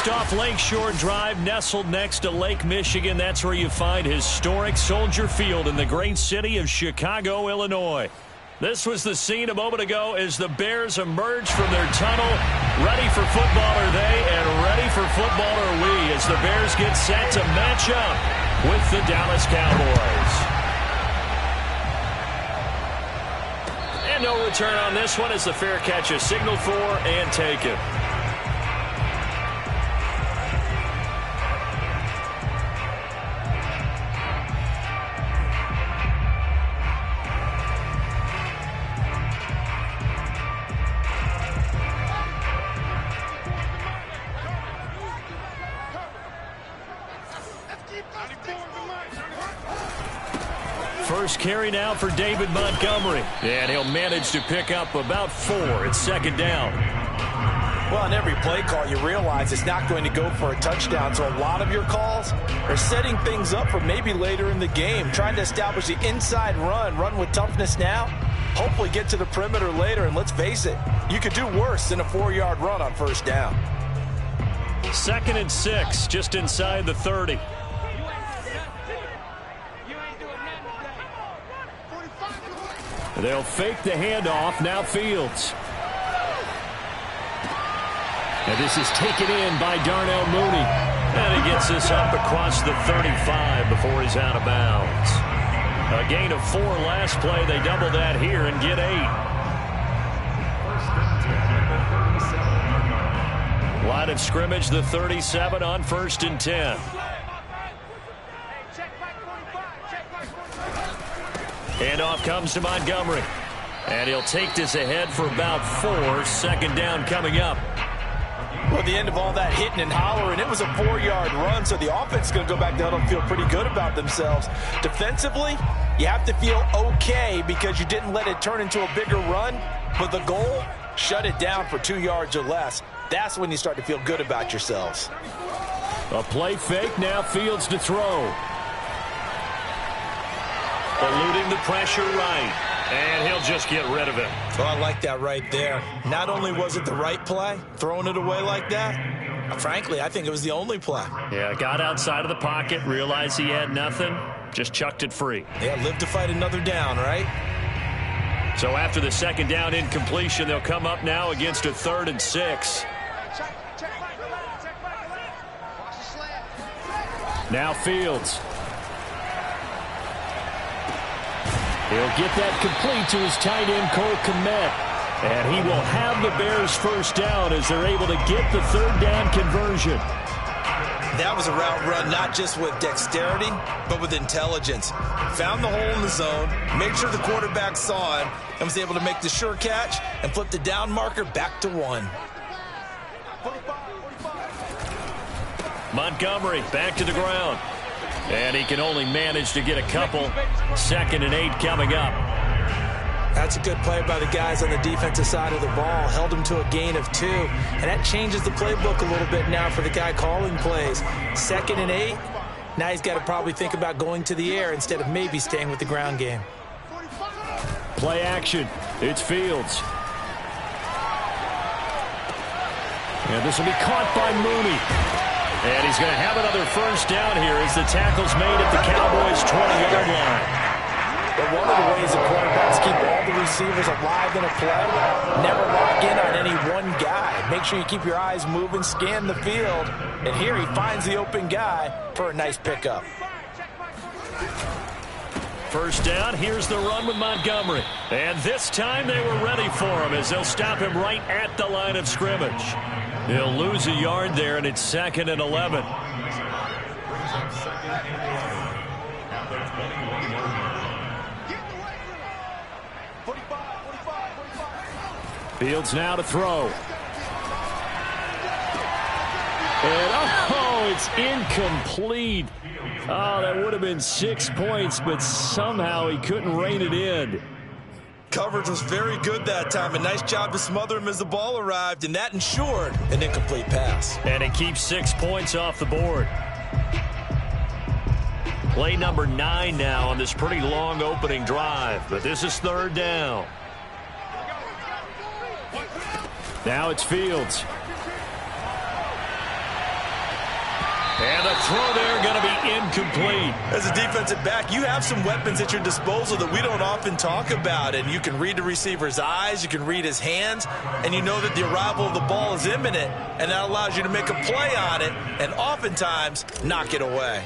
Just off Lakeshore Drive, nestled next to Lake Michigan. That's where you find historic Soldier Field in the great city of Chicago, Illinois. This was the scene a moment ago as the Bears emerged from their tunnel. Ready for football are they, and ready for football are we as the Bears get set to match up with the Dallas Cowboys. And no return on this one as the fair catch is signaled for and taken. First carry now for David Montgomery. And he'll manage to pick up about 4. It's second down. Well, on every play call, you realize it's not going to go for a touchdown. So a lot of your calls are setting things up for maybe later in the game, trying to establish the inside run with toughness now, hopefully get to the perimeter later. And let's face it, you could do worse than a 4-yard run on first down. 2nd and 6, just inside the 30. They'll fake the handoff. Now Fields. And this is taken in by Darnell Mooney. And he gets this up across the 35 before he's out of bounds. A gain of 4 last play. They double that here and get 8. Line of scrimmage, the 37 on 1st and 10. Handoff comes to Montgomery. And he'll take this ahead for about 4. Second down coming up. Well, at the end of all that hitting and hollering, it was a 4-yard run, so the offense is going to go back down and feel pretty good about themselves. Defensively, you have to feel okay because you didn't let it turn into a bigger run, but the goal, shut it down for 2 yards or less. That's when you start to feel good about yourselves. A play fake, now Fields to throw. Eluding the pressure right. And he'll just get rid of it. Well, I like that right there. Not only was it the right play, throwing it away like that, frankly, I think it was the only play. Yeah, got outside of the pocket, realized he had nothing, just chucked it free. Yeah, live to fight another down, right? So after the second down incompletion, they'll come up now against a 3rd and 6. Now Fields. He'll get that complete to his tight end, Cole Kmet. And he will have the Bears first down as they're able to get the 3rd down conversion. That was a route run not just with dexterity, but with intelligence. Found the hole in the zone, made sure the quarterback saw him, and was able to make the sure catch and flip the down marker back to 1. Montgomery back to the ground. And he can only manage to get a couple. 2nd and 8 coming up. That's a good play by the guys on the defensive side of the ball. Held him to a gain of 2. And that changes the playbook a little bit now for the guy calling plays. 2nd and 8. Now he's got to probably think about going to the air instead of maybe staying with the ground game. Play action. It's Fields. And this will be caught by Mooney. And he's going to have another first down here as the tackle's made at the Cowboys' 20-yard line. But one of the ways the quarterbacks keep all the receivers alive in a play, never lock in on any one guy. Make sure you keep your eyes moving, scan the field. And here he finds the open guy for a nice pickup. First down, here's the run with Montgomery. And this time they were ready for him as they'll stop him right at the line of scrimmage. He'll lose a yard there, and it's 2nd and 11. Fields now to throw. And, it's incomplete. Oh, that would have been 6 points, but somehow he couldn't rein it in. Coverage was very good that time. A nice job to smother him as the ball arrived, and that ensured an incomplete pass. And it keeps 6 points off the board. Play number 9 now on this pretty long opening drive, but this is 3rd down. Now it's Fields. And the throw there going to be incomplete. As a defensive back, you have some weapons at your disposal that we don't often talk about. And you can read the receiver's eyes, you can read his hands, and you know that the arrival of the ball is imminent. And that allows you to make a play on it and oftentimes knock it away.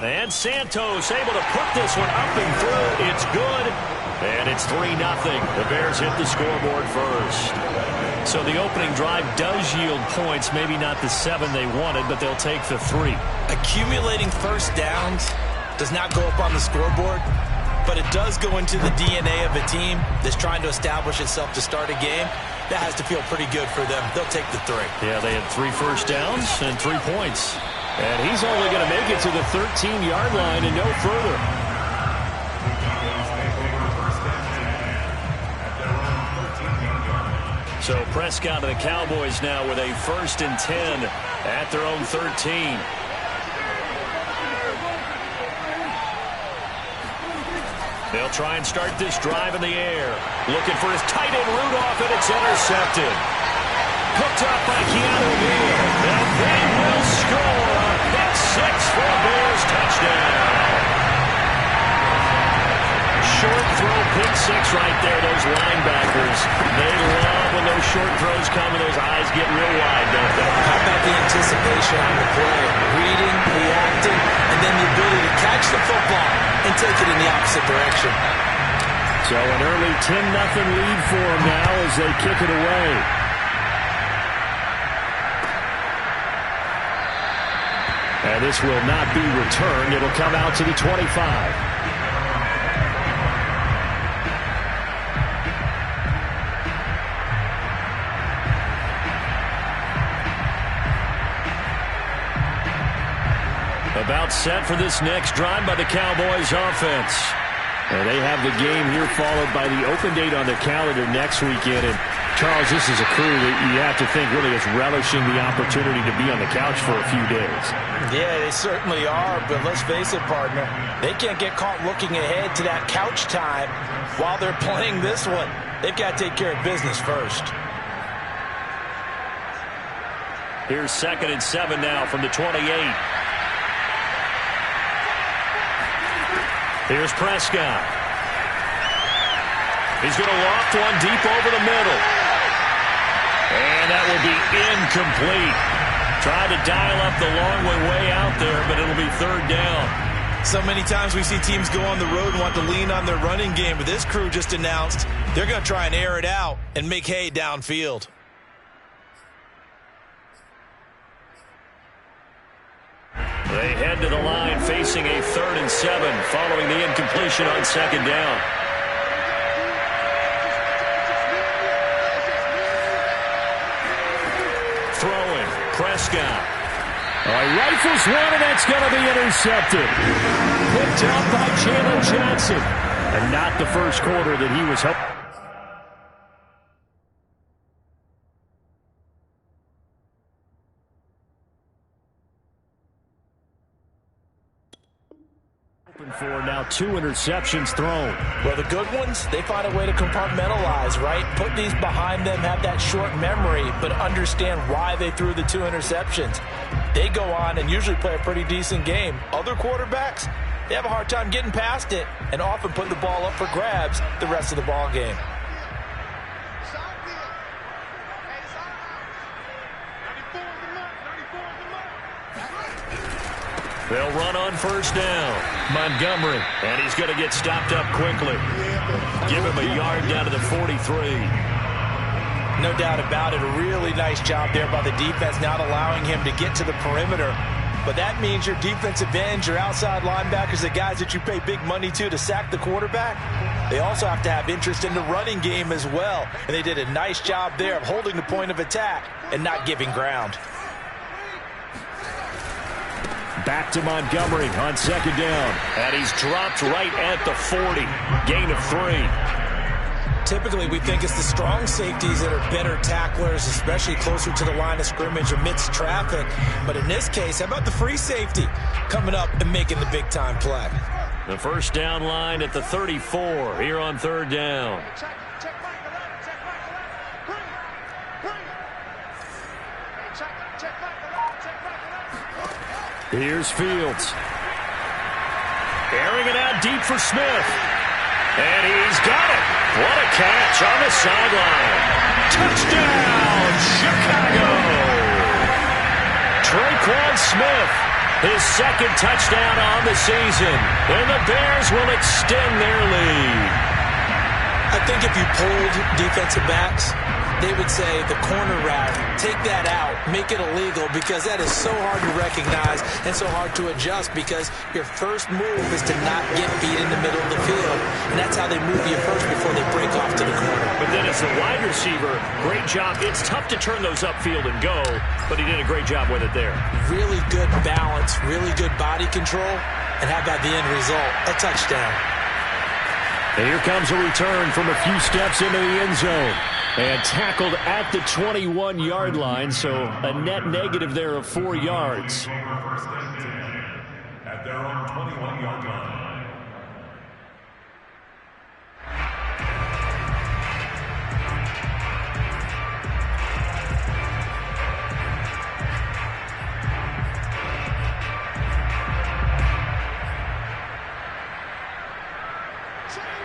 And Santos able to put this one up and through. It's good. And it's 3-0. The Bears hit the scoreboard first. So the opening drive does yield points. Maybe not the 7 they wanted, but they'll take the 3. Accumulating first downs does not go up on the scoreboard, but it does go into the DNA of a team that's trying to establish itself to start a game. That has to feel pretty good for them. They'll take the 3. Yeah, they had 3 first downs and 3 points. And he's only going to make it to the 13-yard line and no further. So Prescott and the Cowboys now with a 1st and 10 at their own 13. They'll try and start this drive in the air. Looking for his tight end Rudolph, and it's intercepted. Hooked up by Keanu Neal. And they will score a pick 6 for a Bears touchdown. Short throw, pick 6 right there. Those linebackers, they love when those short throws come and those eyes get real wide, don't they? How about the anticipation on the play? Reading, reacting, and then the ability to catch the football and take it in the opposite direction. So an early 10-0 lead for them now as they kick it away. And this will not be returned. It'll come out to the 25. About set for this next drive by the Cowboys offense. And they have the game here followed by the open date on the calendar next weekend. And Charles, this is a crew that you have to think really is relishing the opportunity to be on the couch for a few days. Yeah, they certainly are, but let's face it, partner. They can't get caught looking ahead to that couch time while they're playing this one. They've got to take care of business first. Here's 2nd and 7 now from the 28. Here's Prescott. He's going to loft one deep over the middle. And that will be incomplete. Tried to dial up the long way out there, but it'll be 3rd down. So many times we see teams go on the road and want to lean on their running game, but this crew just announced they're going to try and air it out and make hay downfield. They head to the line facing a 3rd and 7 following the incompletion on 2nd down. Throwing, Prescott. Rifles one, and that's going to be intercepted. Picked up by Chandler Johnson. And not the first quarter that he was hoping. For now 2 interceptions thrown. Well, the good ones, they find a way to compartmentalize, right? Put these behind them, have that short memory, but understand why they threw the 2 interceptions. They go on and usually play a pretty decent game. Other quarterbacks, they have a hard time getting past it and often put the ball up for grabs the rest of the ball game. They'll run on 1st down. Montgomery, and he's going to get stopped up quickly. Give him a yard down to the 43. No doubt about it. A really nice job there by the defense, not allowing him to get to the perimeter. But that means your defensive ends, your outside linebackers, the guys that you pay big money to sack the quarterback, they also have to have interest in the running game as well. And they did a nice job there of holding the point of attack and not giving ground. Back to Montgomery on 2nd down. And he's dropped right at the 40. Gain of 3. Typically, we think it's the strong safeties that are better tacklers, especially closer to the line of scrimmage amidst traffic. But in this case, how about the free safety coming up and making the big-time play? The 1st down line at the 34 here on 3rd down. Here's Fields. Airing it out deep for Smith. And he's got it. What a catch on the sideline. Touchdown, Chicago. Traquan Smith, his second touchdown on the season. And the Bears will extend their lead. I think if you polled defensive backs, they would say the corner route, take that out, make it illegal, because that is so hard to recognize and so hard to adjust, because your first move is to not get beat in the middle of the field. And that's how they move you first before they break off to the corner. But then as the wide receiver, great job. It's tough to turn those upfield and go, but he did a great job with it there. Really good balance, really good body control, and how about the end result? A touchdown. And here comes a return from a few steps into the end zone. And tackled at the 21-yard line, so a net negative there of 4 yards. At their own 21-yard line.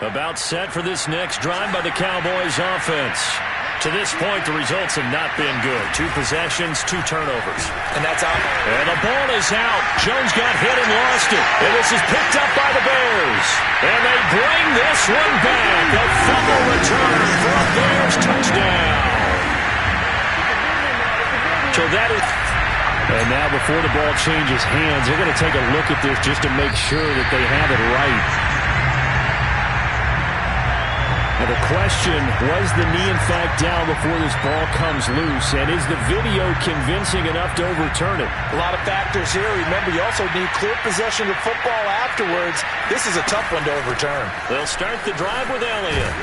About set for this next drive by the Cowboys offense. To this point, the results have not been good. 2 possessions, 2 turnovers. And that's out. And the ball is out. Jones got hit and lost it. And this is picked up by the Bears. And they bring this one back. A fumble return for a Bears touchdown. So that is... And now before the ball changes hands, they're going to take a look at this just to make sure that they have it right. Now the question, was the knee in fact down before this ball comes loose? And is the video convincing enough to overturn it? A lot of factors here. Remember, you also need clear possession of football afterwards. This is a tough one to overturn. They'll start the drive with Elliott.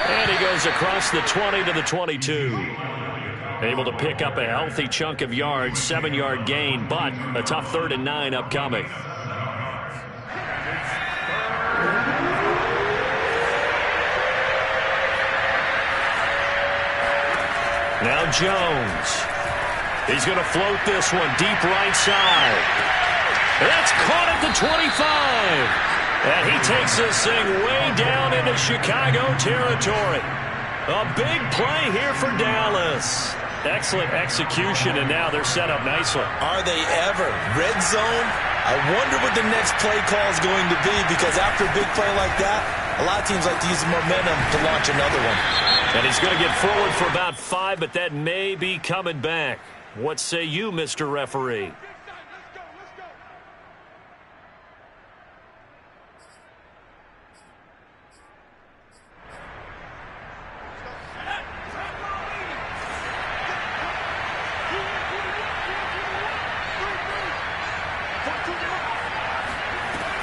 And he goes across the 20 to the 22. Able to pick up a healthy chunk of yards, 7-yard gain, but a tough 3rd and 9 upcoming. Now Jones. He's going to float this one deep right side. That's caught at the 25. And he takes this thing way down into Chicago territory. A big play here for Dallas. Excellent execution, and now they're set up nicely. Are they ever? Red zone? I wonder what the next play call is going to be, because after a big play like that, a lot of teams like to use the momentum to launch another one. And he's going to get forward for about 5, but that may be coming back. What say you, Mr. Referee?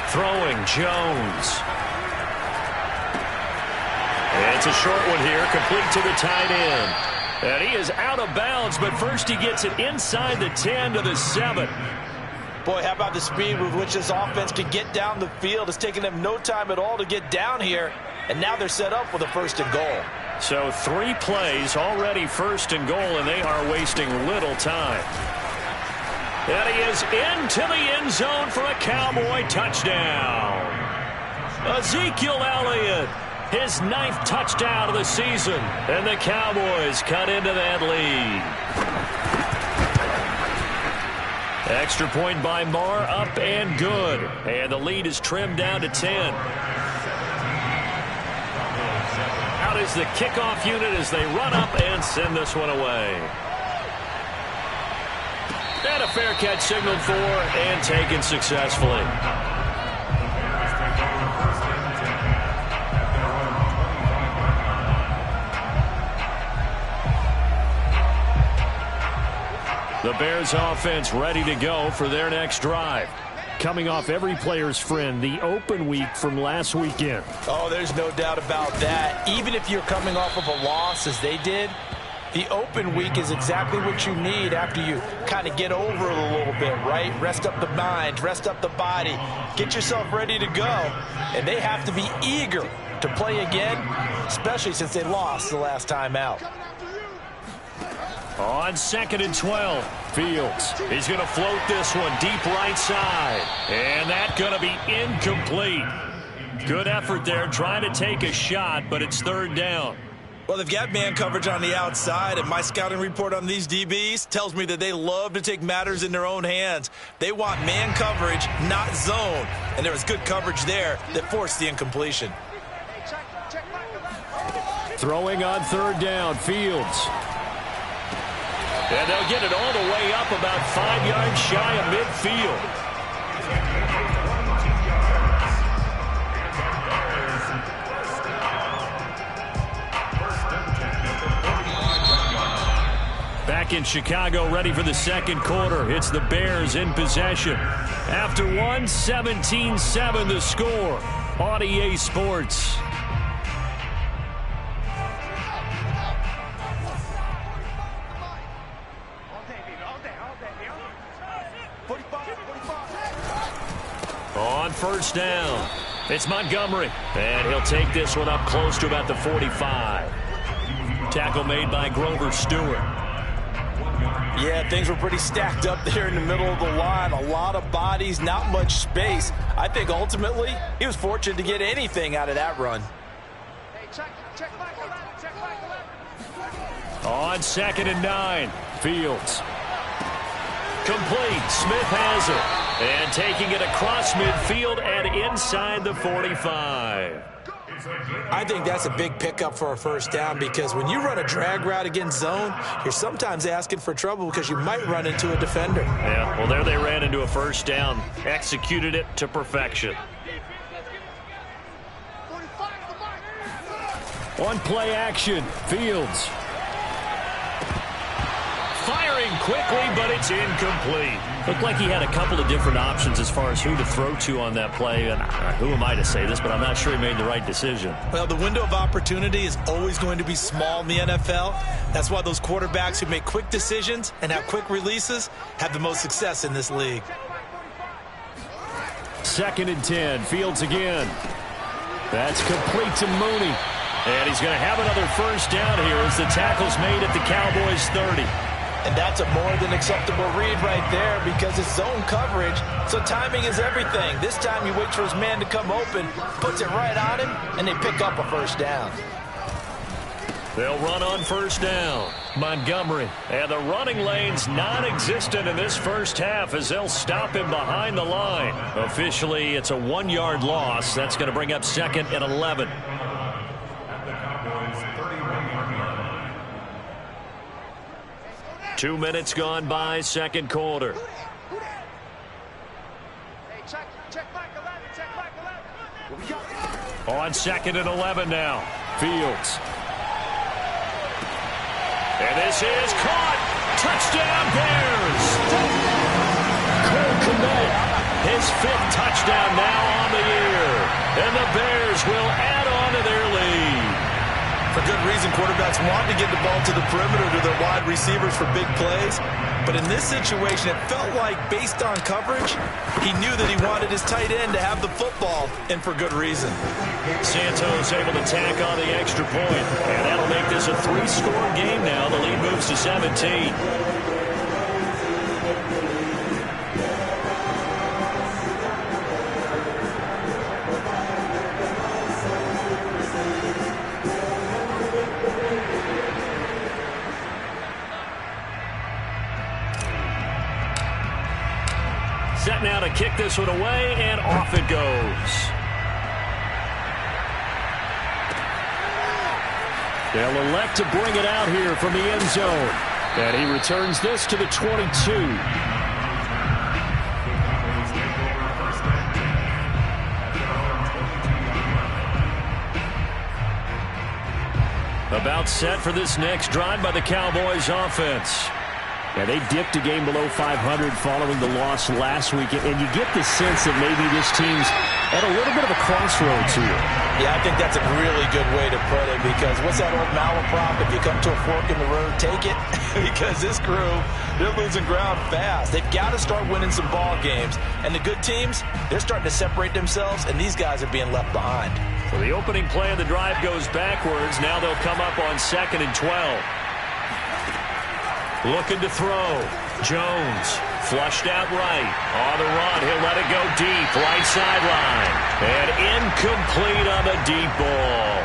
Throwing Jones. And it's a short one here, complete to the tight end. And he is out of bounds, but first he gets it inside the 10 to the 7. Boy, how about the speed with which this offense can get down the field? It's taken them no time at all to get down here, and now they're set up with a 1st and goal. So 3 plays, already 1st and goal, and they are wasting little time. And he is into the end zone for a Cowboy touchdown. Ezekiel Elliott, his 9th touchdown of the season. And the Cowboys cut into that lead. Extra point by Marr, up and good. And the lead is trimmed down to 10. Out is the kickoff unit as they run up and send this one away. And a fair catch signaled for and taken successfully. The Bears offense ready to go for their next drive. Coming off every player's friend, the open week from last weekend. Oh, there's no doubt about that. Even if you're coming off of a loss as they did, the open week is exactly what you need after you kind of get over it a little bit, right? Rest up the mind, rest up the body, get yourself ready to go. And they have to be eager to play again, especially since they lost the last time out. On 2nd and 12. Fields. He's going to float this one deep right side. And that's going to be incomplete. Good effort there trying to take a shot, but it's third down. Well, they've got man coverage on the outside, and my scouting report on these DBs tells me that they love to take matters in their own hands. They want man coverage, not zone. And there was good coverage there that forced the incompletion. Throwing on third down, Fields. And they'll get it all the way up about 5 yards shy of midfield. Back in Chicago, ready for the second quarter. It's the Bears in possession. After one, 17-7 the score on EA Sports. On first down, it's Montgomery. And he'll take this one up close to about the 45. Tackle made by Grover Stewart. Yeah, things were pretty stacked up there in the middle of the line. A lot of bodies, not much space. I think ultimately he was fortunate to get anything out of that run. On 2nd and 9, Fields. Complete. Smith has it. And taking it across midfield and inside the 45. I think that's a big pickup for a first down because when you run a drag route against zone, you're sometimes asking for trouble because you might run into a defender. Yeah, well, there they ran into a first down. Executed it to perfection. On play action, Fields. Firing quickly, but it's incomplete. Looked like he had a couple of different options as far as who to throw to on that play. And who am I to say this, but I'm not sure he made the right decision. Well, the window of opportunity is always going to be small in the NFL. That's why those quarterbacks who make quick decisions and have quick releases have the most success in this league. 2nd and 10, Fields again. That's complete to Mooney. And he's going to have another first down here as the tackle's made at the Cowboys 30. And that's a more than acceptable read right there because it's zone coverage, so timing is everything. This time he waits for his man to come open, puts it right on him, and they pick up a first down. They'll run on first down. Montgomery. And the running lane's non-existent in this first half as they'll stop him behind the line. Officially, it's a 1-yard loss. That's going to bring up 2nd and 11. 2 minutes gone by, second quarter. On 2nd and 11 now. Fields. And this is caught. Touchdown, Bears. Cole Kmet, his 5th touchdown now on the year. And the Bears will add on to their lead. For good reason, quarterbacks want to get the ball to the perimeter to their wide receivers for big plays. But in this situation, it felt like, based on coverage, he knew that he wanted his tight end to have the football, and for good reason. Santos able to tack on the extra point. And that'll make this a 3-score game now. The lead moves to 17. Set now to kick this one away, and off it goes. They'll elect to bring it out here from the end zone. And he returns this to the 22. About set for this next drive by the Cowboys offense. Yeah, they dipped a game below 500 following the loss last week, and you get the sense that maybe this team's at a little bit of a crossroads here. Yeah, I think that's a really good way to put it because what's that old malaprop? If you come to a fork in the road, take it. Because this crew, they're losing ground fast. They've got to start winning some ball games. And the good teams, they're starting to separate themselves, and these guys are being left behind. So the opening play of the drive goes backwards. Now they'll come up on 2nd and 12. Looking to throw. Jones flushed out right. On the run, he'll let it go deep. Right sideline. And incomplete on the deep ball.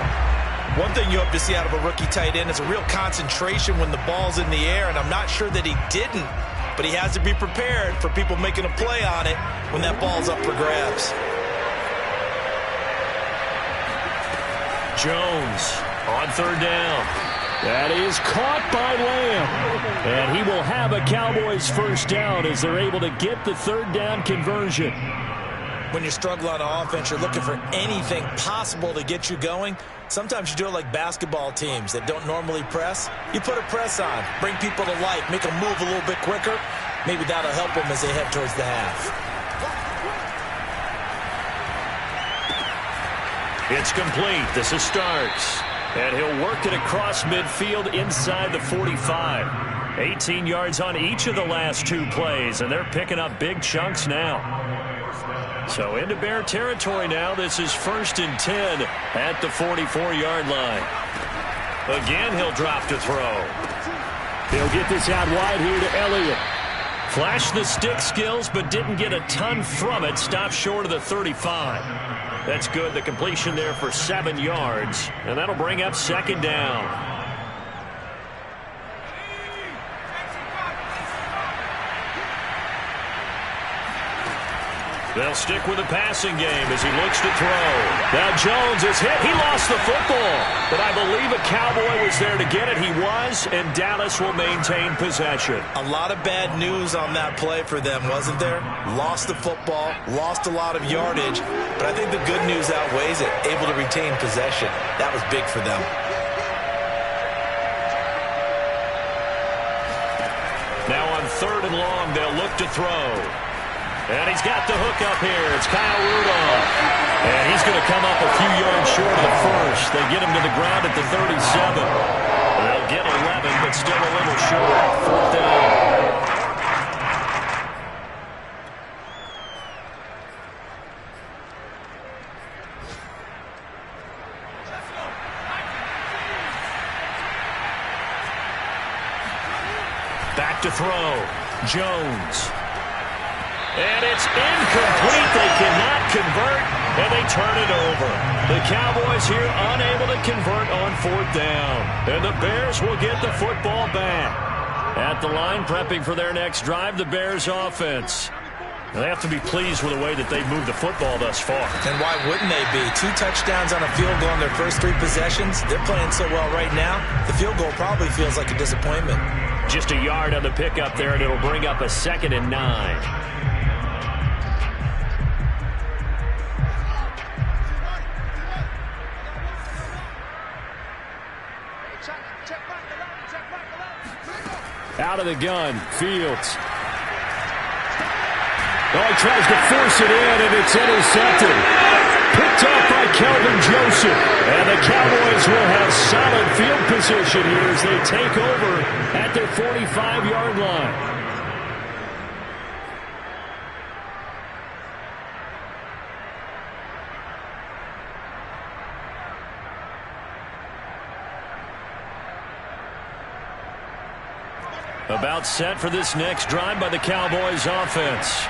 One thing you hope to see out of a rookie tight end is a real concentration when the ball's in the air, and I'm not sure that he didn't, but he has to be prepared for people making a play on it when that ball's up for grabs. Jones on third down. That is caught by Lamb. And he will have a Cowboys first down as they're able to get the third down conversion. When you struggle on offense, you're looking for anything possible to get you going. Sometimes you do it like basketball teams that don't normally press. You put a press on, bring people to life, make them move a little bit quicker. Maybe that'll help them as they head towards the half. It's complete. This is Starks. And he'll work it across midfield inside the 45. 18 yards on each of the last two plays, and they're picking up big chunks now. So into Bear territory now. This is 1st and 10 at the 44-yard line. Again, he'll drop to throw. He'll get this out wide here to Elliott. Flashed the stick skills, but didn't get a ton from it. Stopped short of the 35. That's good. The completion there for 7 yards. And that'll bring up 2nd down. They'll stick with the passing game as he looks to throw. Now Jones is hit. He lost the football. But I believe a Cowboy was there to get it. He was, and Dallas will maintain possession. A lot of bad news on that play for them, wasn't there? Lost the football, lost a lot of yardage. But I think the good news outweighs it. Able to retain possession. That was big for them. Now on 3rd and long, they'll look to throw. And he's got the hook up here. It's Kyle Rudolph. And he's going to come up a few yards short of the first. They get him to the ground at the 37. They'll get 11, but still a little short. 4th down. Back to throw. Jones. And it's incomplete. They cannot convert, and they turn it over. The Cowboys here unable to convert on 4th down. And the Bears will get the football back. At the line, prepping for their next drive, the Bears offense. They have to be pleased with the way that they've moved the football thus far. And why wouldn't they be? 2 touchdowns on a field goal in their first 3 possessions. They're playing so well right now, the field goal probably feels like a disappointment. Just a yard on the pickup there, and it'll bring up a 2nd and 9. Out of the gun, Fields. Oh, he tries to force it in, and it's intercepted. Picked off by Kelvin Joseph. And the Cowboys will have solid field position here as they take over at their 45-yard line. About set for this next drive by the Cowboys offense.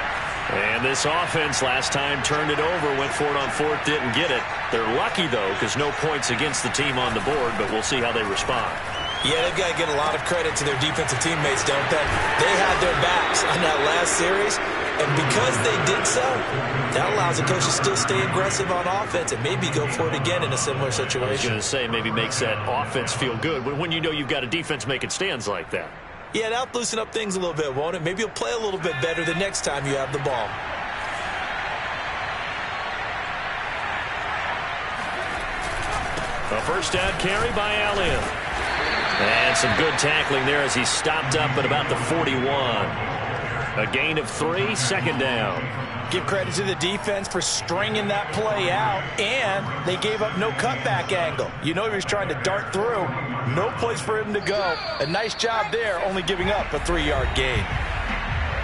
And this offense last time turned it over, went for it on 4th, didn't get it. They're lucky, though, because no points against the team on the board, but we'll see how they respond. Yeah, they've got to give a lot of credit to their defensive teammates, don't they? They had their backs on that last series, and because they did so, that allows the coach to still stay aggressive on offense and maybe go for it again in a similar situation. I was going to say, maybe makes that offense feel good when you know you've got a defense making stands like that. Yeah, that'll loosen up things a little bit, won't it? Maybe you'll play a little bit better the next time you have the ball. A first down carry by Elliott. And some good tackling there as he stopped up at about the 41. A gain of 3, 2nd down. Give credit to the defense for stringing that play out, and they gave up no cutback angle. You know he was trying to dart through. No place for him to go. A nice job there, only giving up a 3-yard gain.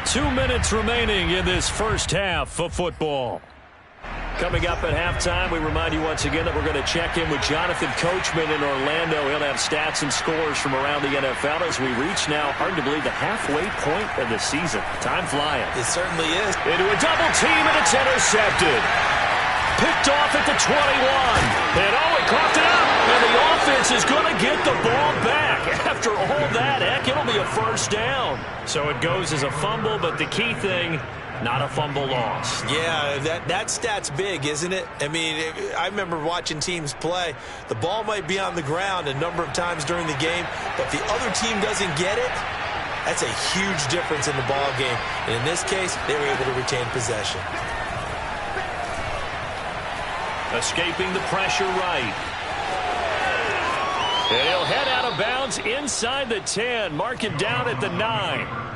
2 minutes remaining in this first half of football. Coming up at halftime, we remind you once again that we're going to check in with Jonathan Coachman in Orlando. He'll have stats and scores from around the NFL as we reach now, hard to believe, the halfway point of the season. Time flying. It certainly is. Into a double team, and it's intercepted. Picked off at the 21. And he coughed it up. And the offense is going to get the ball back. After all that, heck, it'll be a first down. So it goes as a fumble, but the key thing, not a fumble loss. Yeah, that stat's big, isn't it? I mean, I remember watching teams play. The ball might be on the ground a number of times during the game, but if the other team doesn't get it, that's a huge difference in the ball game. And in this case, they were able to retain possession. Escaping the pressure right. And he'll head out of bounds inside the 10. Mark it down at the 9.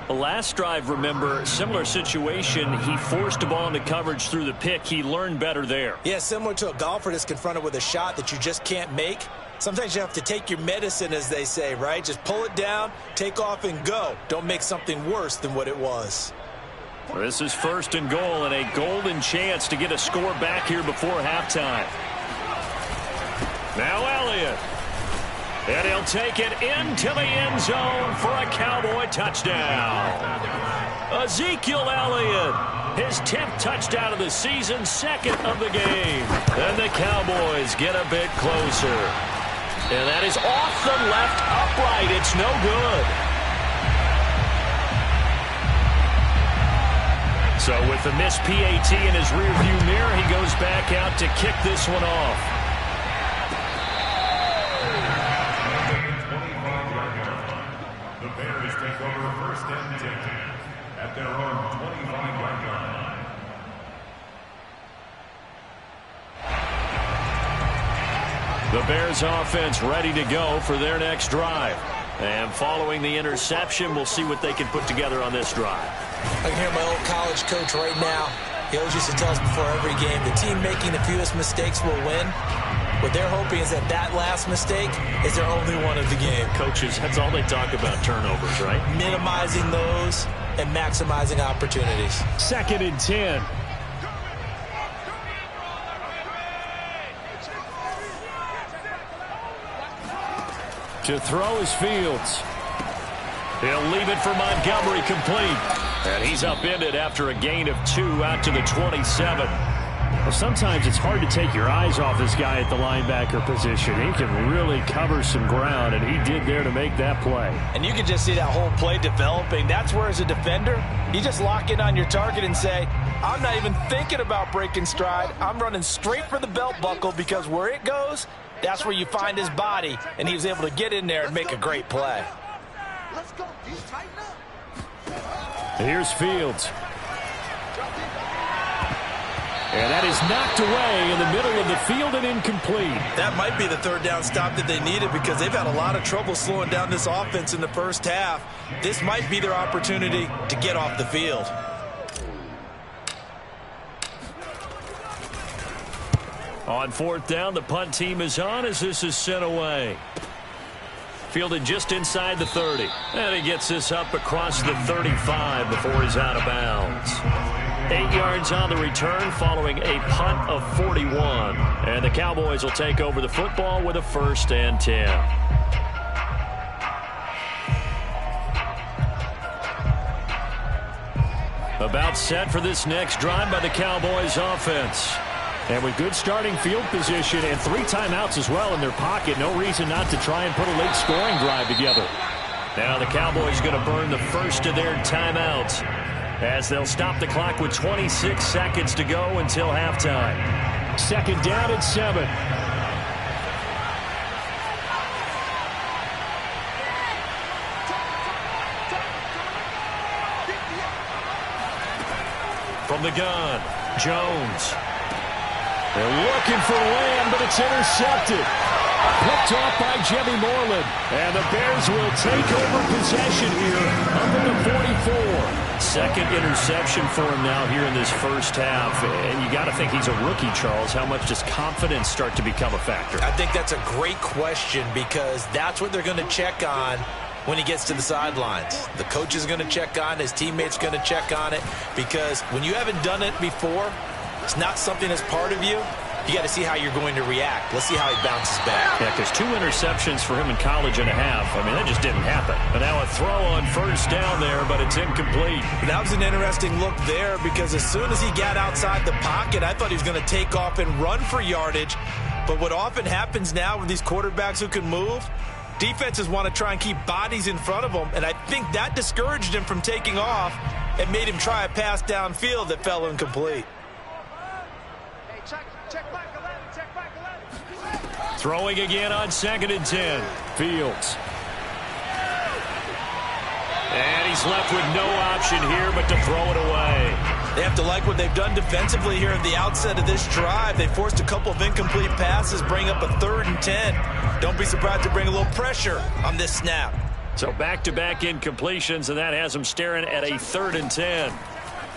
The last drive, remember, similar situation. He forced the ball into coverage through the pick. He learned better there. Yeah, similar to a golfer that's confronted with a shot that you just can't make. Sometimes you have to take your medicine, as they say, right? Just pull it down, take off, and go. Don't make something worse than what it was. This is first and goal, and a golden chance to get a score back here before halftime. Now Elliott. And he'll take it into the end zone for a Cowboy touchdown. Ezekiel Elliott, his 10th touchdown of the season, second of the game. And the Cowboys get a bit closer. And that is off the left upright. It's no good. So with the missed PAT in his rearview mirror, he goes back out to kick this one off. At their own 25-yard line. The Bears offense ready to go for their next drive. And following the interception, we'll see what they can put together on this drive. I can hear my old college coach right now. He always used to tell us before every game, the team making the fewest mistakes will win. What they're hoping is that last mistake is their only one of the game. Coaches, that's all they talk about, turnovers, right? Minimizing those and maximizing opportunities. 2nd and 10. To throw is Fields. He'll leave it for Montgomery, complete. And he's upended after a gain of 2 out to the 27. Well, sometimes it's hard to take your eyes off this guy at the linebacker position. He can really cover some ground, and he did there to make that play. And you can just see that whole play developing. That's where, as a defender, you just lock in on your target and say, I'm not even thinking about breaking stride. I'm running straight for the belt buckle, because where it goes, that's where you find his body. And he was able to get in there and make a great play. Let's go. Tighten up. Here's Fields. And that is knocked away in the middle of the field and incomplete. That might be the third down stop that they needed, because they've had a lot of trouble slowing down this offense in the first half. This might be their opportunity to get off the field. On 4th down, the punt team is on as this is sent away. Fielded just inside the 30. And he gets this up across the 35 before he's out of bounds. 8 yards on the return following a punt of 41. And the Cowboys will take over the football with a 1st and 10. About set for this next drive by the Cowboys offense. And with good starting field position and 3 timeouts as well in their pocket, no reason not to try and put a late scoring drive together. Now the Cowboys going to burn the first of their timeouts, as they'll stop the clock with 26 seconds to go until halftime. 2nd down and 7. From the gun, Jones. They're looking for Lamb, but it's intercepted. Picked off by Jimmy Moreland. And the Bears will take over possession here up at the 44. Second interception for him now here in this first half. And you got to think he's a rookie, Charles. How much does confidence start to become a factor? I think that's a great question, because that's what they're going to check on when he gets to the sidelines. The coach is going to check on it. His teammate's going to check on it, because when you haven't done it before, it's not something that's part of you, you got to see how you're going to react. Let's see how he bounces back. Yeah, because 2 interceptions for him in college and a half. I mean, that just didn't happen. And now a throw on first down there, but it's incomplete. That was an interesting look there because as soon as he got outside the pocket, I thought he was going to take off and run for yardage. But what often happens now with these quarterbacks who can move, defenses want to try and keep bodies in front of them, and I think that discouraged him from taking off and made him try a pass downfield that fell incomplete. Throwing again on 2nd and 10. Fields. And he's left with no option here but to throw it away. They have to like what they've done defensively here at the outset of this drive. They forced a couple of incomplete passes, bring up a 3rd and 10. Don't be surprised to bring a little pressure on this snap. So back-to-back incompletions, and that has him staring at a 3rd and 10.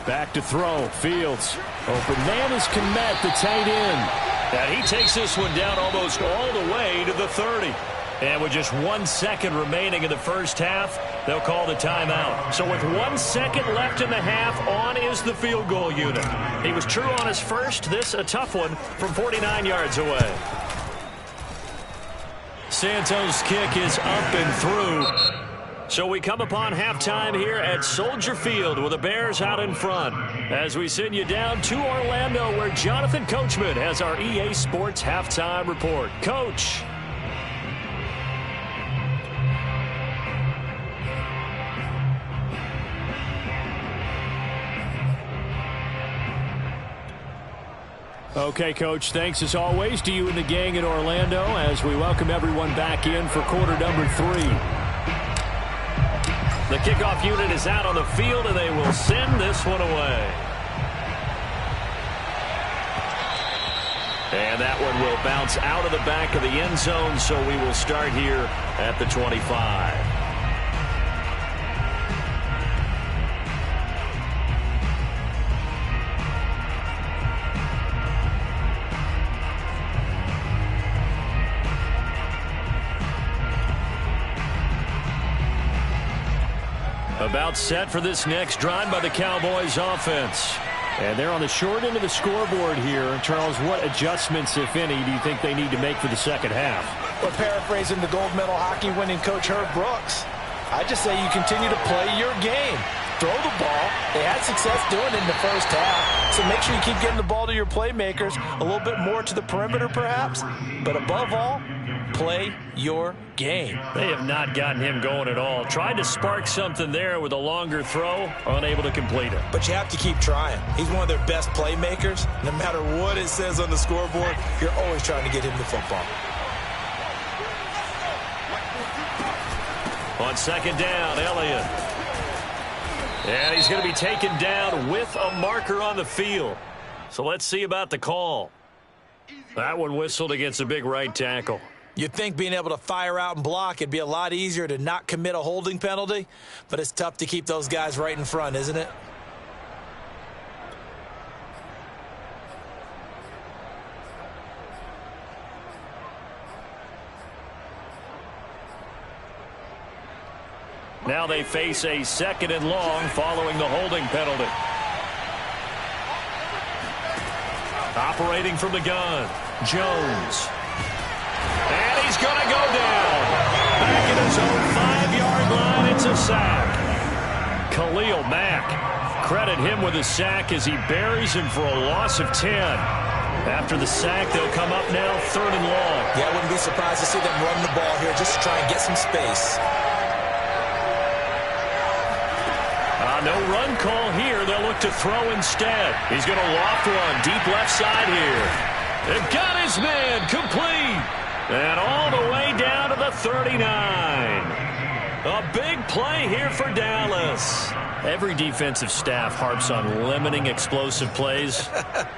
Back to throw. Fields. Open man is Kmet, the tight end. And he takes this one down almost all the way to the 30. And with just 1 second remaining in the first half, they'll call the timeout. So with 1 second left in the half, on is the field goal unit. He was true on his first. This a tough one from 49 yards away. Santos' kick is up and through. So we come upon halftime here at Soldier Field with the Bears out in front. As we send you down to Orlando where Jonathan Coachman has our EA Sports halftime report. Coach. Okay, Coach, thanks as always to you and the gang in Orlando as we welcome everyone back in for quarter number 3. The kickoff unit is out on the field, and they will send this one away. And that one will bounce out of the back of the end zone, so we will start here at the 25. About set for this next drive by the Cowboys offense. And they're on the short end of the scoreboard here. Charles, what adjustments, if any, do you think they need to make for the second half? Well, paraphrasing the gold medal hockey winning coach Herb Brooks, I just say you continue to play your game. Throw the ball. They had success doing it in the first half. So make sure you keep getting the ball to your playmakers, a little bit more to the perimeter perhaps. But above all, play your game. They have not gotten him going at all. Tried to spark something there with a longer throw, unable to complete it. But you have to keep trying. He's one of their best playmakers. No matter what it says on the scoreboard, you're always trying to get him the football. On 2nd down, Elliott. And he's going to be taken down with a marker on the field. So let's see about the call. That one whistled against a big right tackle. You'd think being able to fire out and block, it'd be a lot easier to not commit a holding penalty, but it's tough to keep those guys right in front, isn't it? Now they face a 2nd and long following the holding penalty. Operating from the gun, Jones. And he's going to go down. Back at his own 5-yard line, it's a sack. Khalil Mack, credit him with a sack as he buries him for a loss of 10. After the sack, they'll come up now 3rd and long. Yeah, I wouldn't be surprised to see them run the ball here just to try and get some space. No run call here. They'll look to throw instead. He's going to loft one deep left side here. They've got his man complete. And all the way down to the 39. A big play here for Dallas. Every defensive staff harps on limiting explosive plays.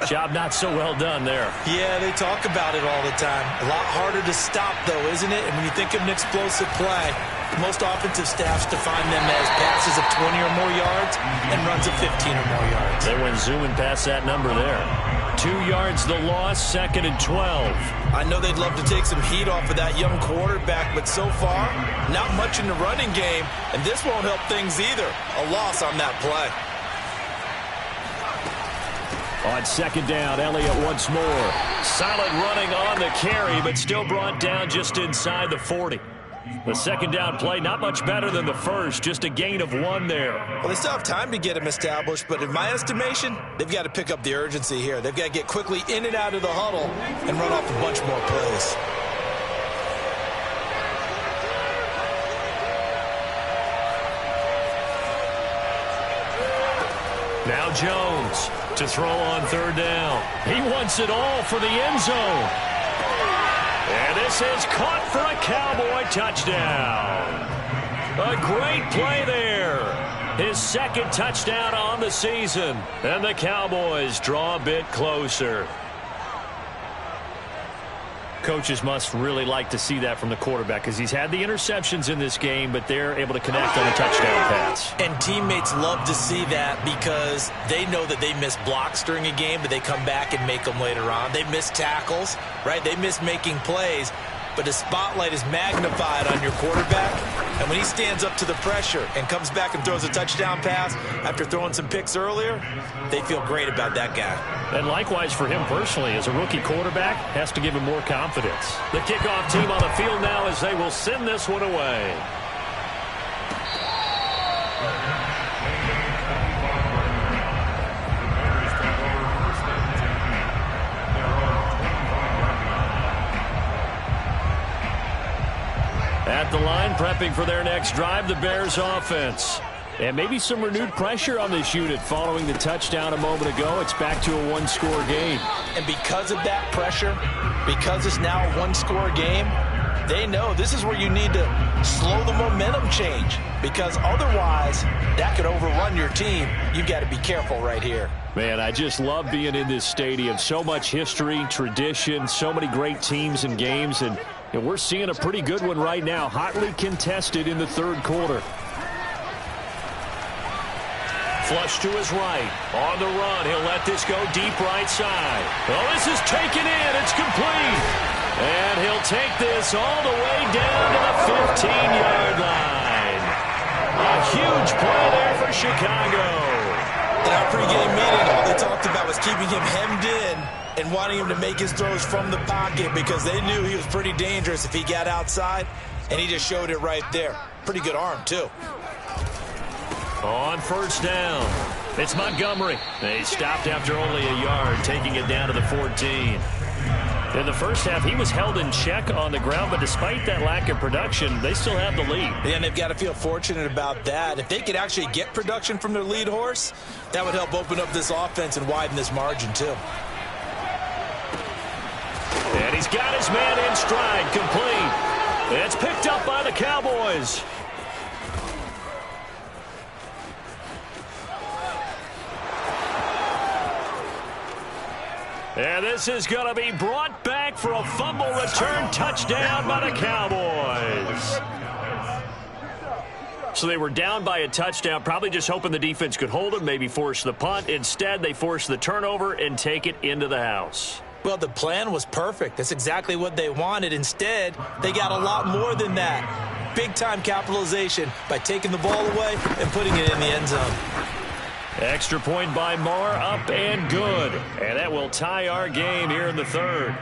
Job not so well done there. Yeah, they talk about it all the time. A lot harder to stop, though, isn't it? And when you think of an explosive play, most offensive staffs define them as passes of 20 or more yards and runs of 15 or more yards. They went zooming past that number there. 2 yards the loss, 2nd and 12. I know they'd love to take some heat off of that young quarterback, but so far, not much in the running game, and this won't help things either. A loss on that play. On second down, Elliott once more. Solid running on the carry, but still brought down just inside the 40. The second down play, not much better than the first, just a gain of 1 there. Well, they still have time to get him established, but in my estimation, they've got to pick up the urgency here. They've got to get quickly in and out of the huddle and run off a bunch more plays. Now Jones to throw on third down. He wants it all for the end zone. And this is caught for a Cowboy touchdown. A great play there. His second touchdown on the season. And the Cowboys draw a bit closer. Coaches must really like to see that from the quarterback because he's had the interceptions in this game, but they're able to connect on a touchdown pass. And teammates love to see that because they know that they miss blocks during a game, but they come back and make them later on. They miss tackles, right? They miss making plays, but the spotlight is magnified on your quarterback. And when he stands up to the pressure and comes back and throws a touchdown pass after throwing some picks earlier, they feel great about that guy. And likewise for him personally, as a rookie quarterback, has to give him more confidence. The kickoff team on the field now as they will send this one away. At the line, prepping for their next drive, the Bears offense. And maybe some renewed pressure on this unit following the touchdown a moment ago. It's back to a one-score game. And because of that pressure, because it's now a one-score game, they know this is where you need to slow the momentum change. Because otherwise, that could overrun your team. You've got to be careful right here. Man, I just love being in this stadium. So much history, tradition, so many great teams and games. And we're seeing a pretty good one right now, hotly contested in the third quarter. Flush to his right. On the run, he'll let this go deep right side. Oh, this is taken in. It's complete. And he'll take this all the way down to the 15-yard line. A huge play there for Chicago. In our pregame meeting, all they talked about was keeping him hemmed in and wanting him to make his throws from the pocket because they knew he was pretty dangerous if he got outside, and he just showed it right there. Pretty good arm, too. On first down, it's Montgomery. They stopped after only a yard, taking it down to the 14. In the first half, he was held in check on the ground, but despite that lack of production, they still have the lead. And they've got to feel fortunate about that. If they could actually get production from their lead horse, that would help open up this offense and widen this margin, too. And he's got his man in stride, complete. It's picked up by the Cowboys. And this is going to be brought back for a fumble return touchdown by the Cowboys. So they were down by a touchdown, probably just hoping the defense could hold them, maybe force the punt. Instead, they force the turnover and take it into the house. Well, the plan was perfect. That's exactly what they wanted. Instead, they got a lot more than that. Big-time capitalization by taking the ball away and putting it in the end zone. Extra point by Marr, up and good. And that will tie our game here in the third.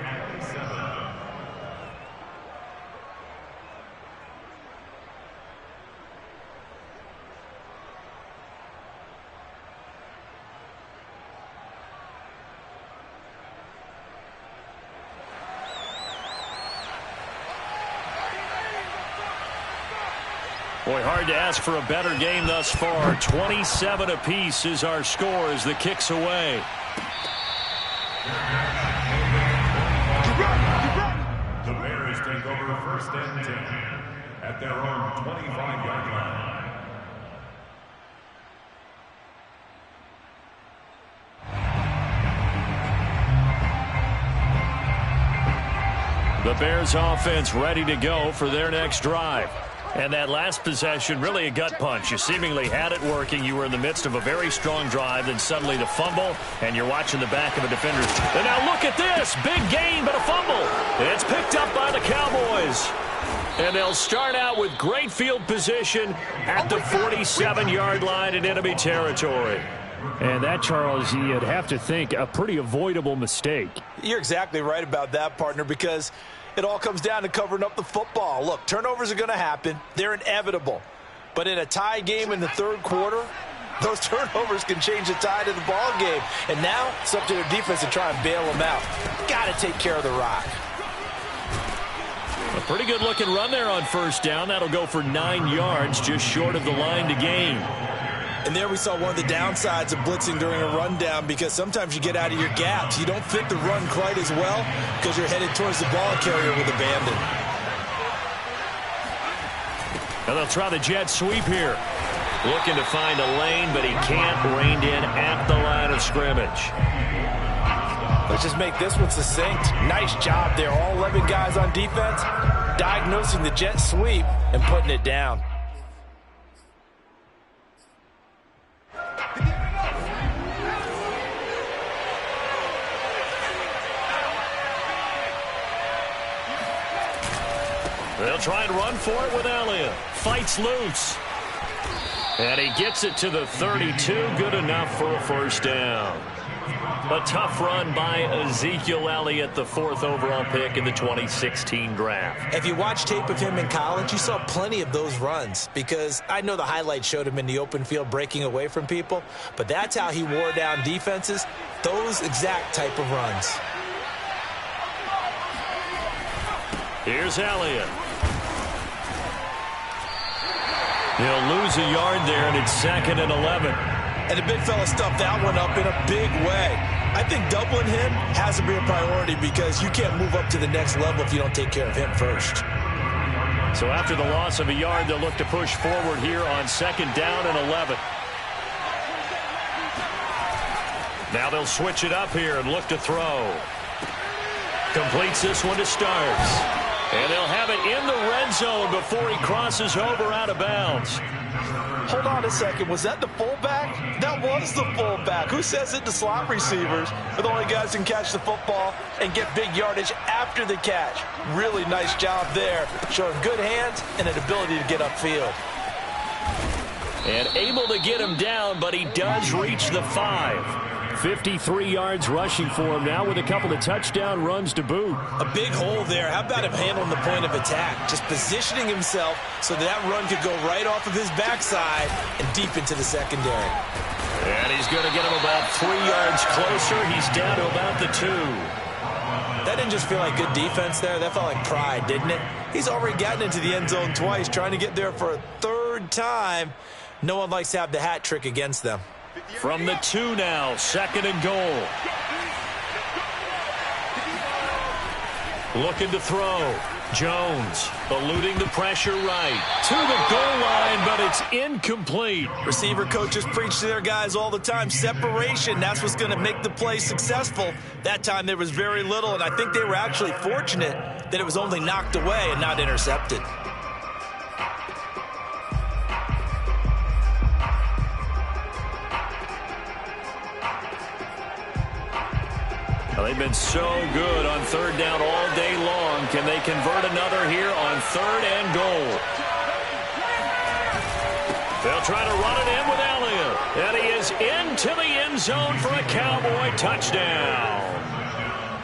Boy, hard to ask for a better game thus far. 27 apiece is our score as the kick's away. The Bears take over first and 10 at their own 25-yard line. The Bears offense ready to go for their next drive. And that last possession, really a gut punch. You seemingly had it working. You were in the midst of a very strong drive, then suddenly the fumble, and you're watching the back of a defender. And now look at this. Big gain, but a fumble. It's picked up by the Cowboys. And they'll start out with great field position at the 47-yard line in enemy territory. And that, Charles, you'd have to think a pretty avoidable mistake. You're exactly right about that, partner, because it all comes down to covering up the football. Look, turnovers are going to happen. They're inevitable. But in a tie game in the third quarter, those turnovers can change the tide of the ball game. And now it's up to their defense to try and bail them out. Got to take care of the rock. A pretty good-looking run there on first down. That'll go for 9 yards, just short of the line to gain. And there we saw one of the downsides of blitzing during a rundown, because sometimes you get out of your gaps. You don't fit the run quite as well because you're headed towards the ball carrier with abandon. And they'll try the jet sweep here. Looking to find a lane, but he can't. Reined in at the line of scrimmage. Let's just make this one succinct. Nice job there. All 11 guys on defense diagnosing the jet sweep and putting it down. They'll try and run for it with Elliott. Fights loose. And he gets it to the 32. Good enough for a first down. A tough run by Ezekiel Elliott, the 4th overall pick in the 2016 draft. If you watch tape of him in college, you saw plenty of those runs, because I know the highlights showed him in the open field breaking away from people, but that's how he wore down defenses, those exact type of runs. Here's Elliott. He'll lose a yard there, and it's 2nd and 11. And the big fella stuffed that one up in a big way. I think doubling him has to be a priority, because you can't move up to the next level if you don't take care of him first. So after the loss of a yard, they'll look to push forward here on 2nd down and 11. Now they'll switch it up here and look to throw. Completes this one to Starks. And they'll have it in the red zone before he crosses over out of bounds. Hold on a second. Was that the fullback? That was the fullback. Who says it? The slot receivers are the only guys who can catch the football and get big yardage after the catch. Really nice job there, showing good hands and an ability to get upfield. And able to get him down, but he does reach the 5. 53 yards rushing for him now with a couple of touchdown runs to boot. A big hole there. How about him handling the point of attack? Just positioning himself so that run could go right off of his backside and deep into the secondary. And he's going to get him about 3 yards closer. He's down to about the 2. That didn't just feel like good defense there. That felt like pride, didn't it? He's already gotten into the end zone twice, trying to get there for a 3rd time. No one likes to have the hat trick against them. From the 2 now, 2nd and goal. Looking to throw. Jones eluding the pressure right to the goal line, but it's incomplete. Receiver coaches preach to their guys all the time. Separation, that's what's going to make the play successful. That time there was very little, and I think they were actually fortunate that it was only knocked away and not intercepted. They've been so good on 3rd down all day long. Can they convert another here on 3rd and goal? They'll try to run it in with Elliott. And he is into the end zone for a Cowboy touchdown.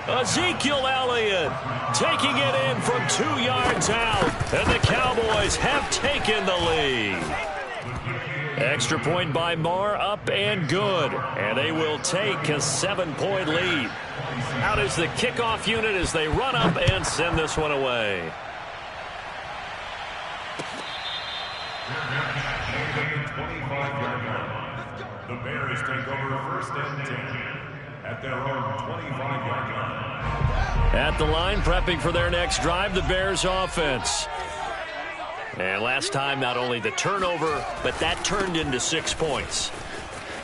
Ezekiel Elliott taking it in from 2 yards out. And the Cowboys have taken the lead. Extra point by Marr, up and good. And they will take a 7-point lead. Out is the kickoff unit as they run up and send this one away. The Bears take over 1st and 10 at their own 25-yard line. At the line, prepping for their next drive, the Bears offense. And last time, not only the turnover, but that turned into 6 points.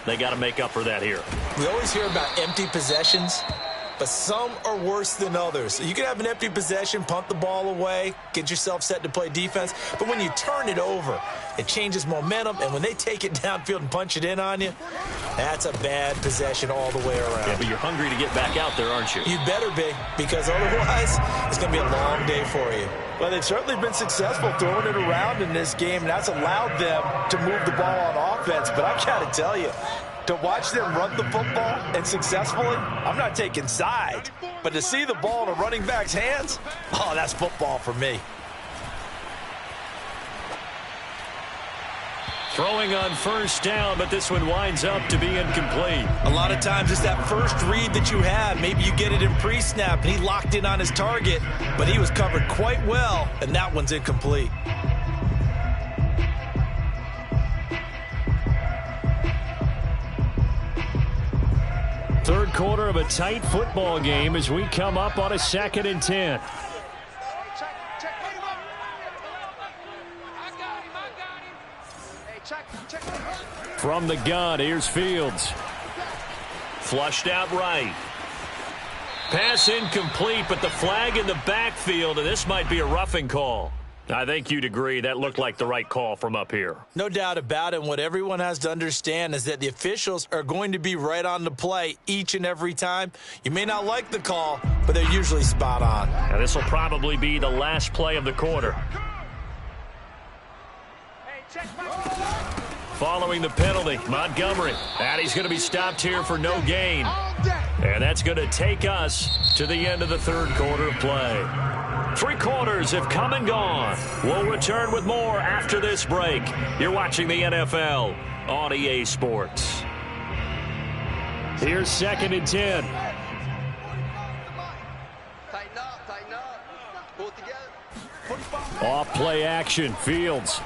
They got to make up for that here. We always hear about empty possessions, but some are worse than others. You can have an empty possession, punt the ball away, get yourself set to play defense, but when you turn it over, it changes momentum, and when they take it downfield and punch it in on you, that's a bad possession all the way around. Yeah, but you're hungry to get back out there, aren't you? You better be, because otherwise, it's going to be a long day for you. Well, they've certainly been successful throwing it around in this game, and that's allowed them to move the ball on offense, but I've got to tell you, To watch them run the football and successfully, I'm not taking sides, but to see the ball in a running back's hands, oh, that's football for me. Throwing on first down, but this one winds up to be incomplete. A lot of times it's that first read that you have. Maybe you get it in pre-snap, and he locked in on his target, but he was covered quite well, and that one's incomplete. Third quarter of a tight football game as we come up on a 2nd and 10. From the gun, here's Fields. Flushed out right. Pass incomplete, but the flag in the backfield, and this might be a roughing call. I think you'd agree that looked like the right call from up here. No doubt about it. What everyone has to understand is that the officials are going to be right on the play each and every time. You may not like the call, but they're usually spot on. Now, this will probably be the last play of the quarter. Following the penalty, Montgomery. And he's going to be stopped here for no gain. And that's going to take us to the end of the third quarter of play. 3 quarters have come and gone. We'll return with more after this break. You're watching the NFL on EA Sports. Here's 2nd and 10. Tighten up. Pull it together. Off play action, Fields.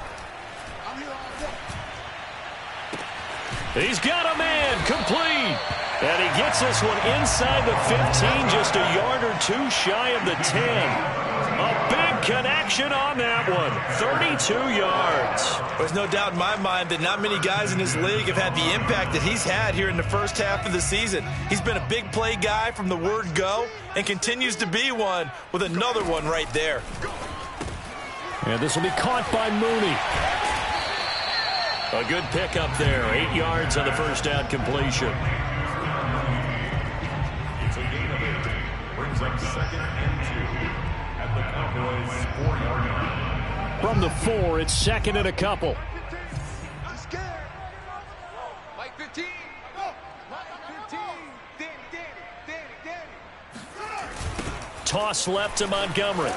He's got a man, complete. And he gets this one inside the 15, just a yard or two shy of the 10. A big connection on that one, 32 yards. There's no doubt in my mind that not many guys in this league have had the impact that he's had here in the first half of the season. He's been a big play guy from the word go and continues to be one with another one right there. And this will be caught by Mooney. A good pickup there, 8 yards on the first down completion. It's a gain of 8. Brings up 2nd and 2 at the Cowboys 4-yard line. From the 4, it's 2nd and a couple. Mike 15. Mike 15. Danny. Toss left to Montgomery.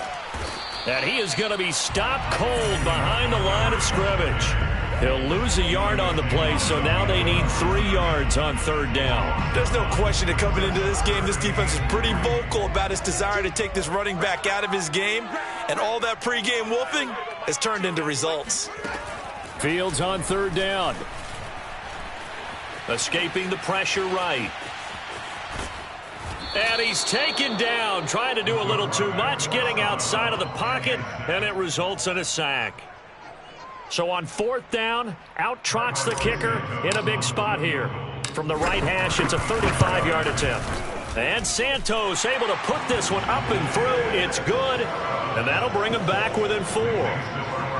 And he is going to be stopped cold behind the line of scrimmage. He'll lose a yard on the play, so now they need 3 yards on third down. There's no question that coming into this game, this defense is pretty vocal about its desire to take this running back out of his game, and all that pregame whooping has turned into results. Fields on third down. Escaping the pressure right. And he's taken down, trying to do a little too much, getting outside of the pocket, and it results in a sack. So on 4th down, out trots the kicker in a big spot here. From the right hash, it's a 35-yard attempt. And Santos able to put this one up and through. It's good, and that'll bring him back within 4.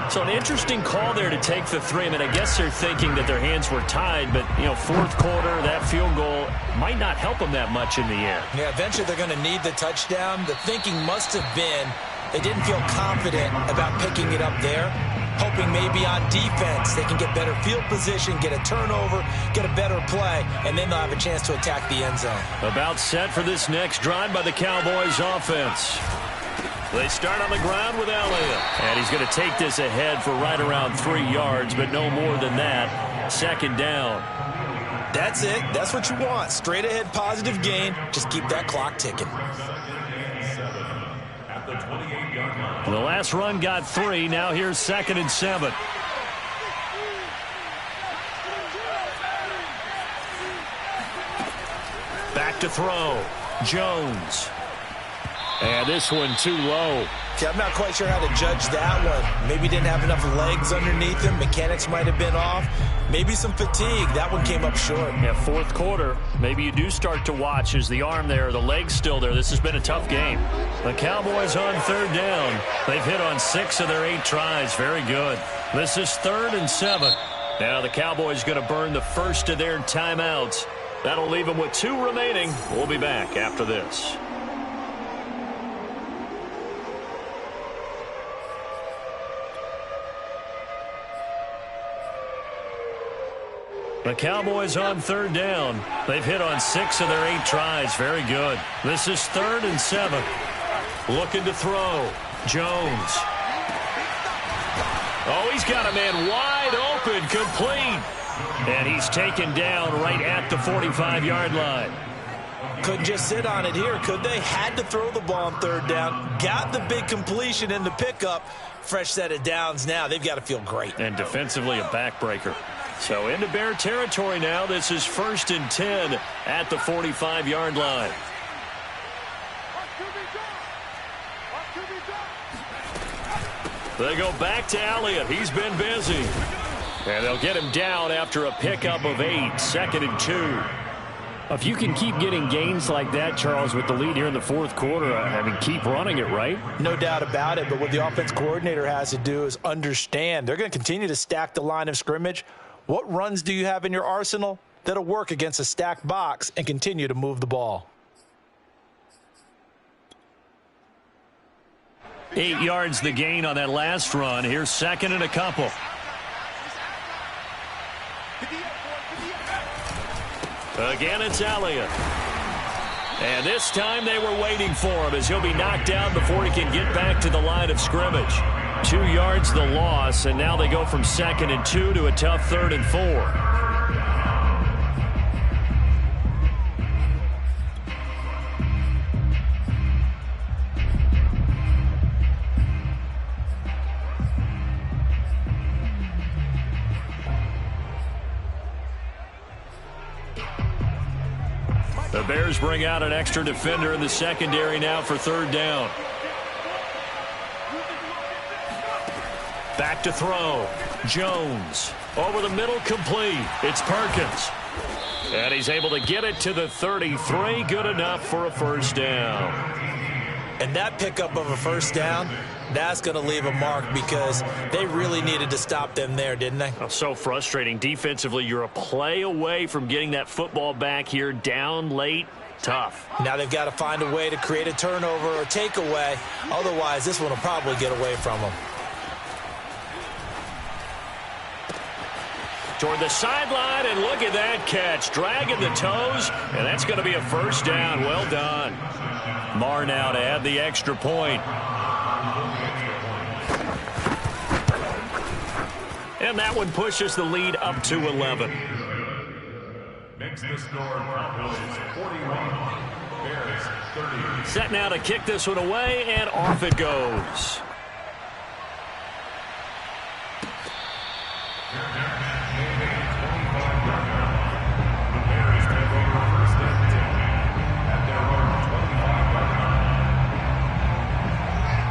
So an interesting call there to take the 3. I mean, I guess they're thinking that their hands were tied, but, you know, 4th quarter, that field goal might not help them that much in the end. Yeah, eventually they're going to need the touchdown. The thinking must have been they didn't feel confident about picking it up there, hoping maybe on defense they can get better field position, get a turnover, get a better play, and then they'll have a chance to attack the end zone. About set for this next drive by the Cowboys offense. They start on the ground with Elliott. And he's going to take this ahead for right around 3 yards, but no more than that. 2nd down. That's it. That's what you want. Straight ahead positive gain. Just keep that clock ticking. The last run got 3. Now here's 2nd and 7. Back to throw. Jones. And this one too low. Okay, I'm not quite sure how to judge that one. Maybe didn't have enough legs underneath him. Mechanics might have been off. Maybe some fatigue. That one came up short. Yeah, 4th quarter. Maybe you do start to watch as the arm there, the leg's still there. This has been a tough game. The Cowboys on 3rd down. They've hit on 6 of their 8 tries. Very good. This is 3rd and 7. Now the Cowboys going to burn the first of their timeouts. That'll leave them with 2 remaining. We'll be back after this. The Cowboys on third down. They've hit on 6 of their 8 tries. Very good. This is 3rd and 7. Looking to throw. Jones. Oh, he's got a man wide open, complete. And he's taken down right at the 45-yard line. Couldn't just sit on it here, could they? Had to throw the ball on 3rd down. Got the big completion in the pickup. Fresh set of downs now. They've got to feel great. And defensively a backbreaker. So into Bear territory now. This is 1st and 10 at the 45-yard line. They go back to Elliott. He's been busy. And they'll get him down after a pickup of 8. 2nd and 2. If you can keep getting gains like that, Charles, with the lead here in the 4th quarter, I mean, keep running it, right? No doubt about it, but what the offense coordinator has to do is understand. They're going to continue to stack the line of scrimmage. What runs do you have in your arsenal that'll work against a stacked box and continue to move the ball? 8 yards the gain on that last run. Here's 2nd and a couple. Again, it's Elliott. And this time they were waiting for him as he'll be knocked down before he can get back to the line of scrimmage. 2 yards the loss, and now they go from 2nd and 2 to a tough 3rd and 4. The Bears bring out an extra defender in the secondary now for 3rd down. Back to throw. Jones. Over the middle, complete. It's Perkins. And he's able to get it to the 33. Good enough for a 1st down. And that pickup of a 1st down, that's going to leave a mark because they really needed to stop them there, didn't they? Oh, so frustrating. Defensively, you're a play away from getting that football back here. Down late. Tough. Now they've got to find a way to create a turnover or takeaway. Otherwise, this one will probably get away from them. Toward the sideline, and look at that catch. Dragging the toes, and that's going to be a 1st down. Well done. Marr now to add the extra point. And that one pushes the lead up to 11. Makes the score Cowboys 41, Bears 30. Set now to kick this one away, and off it goes.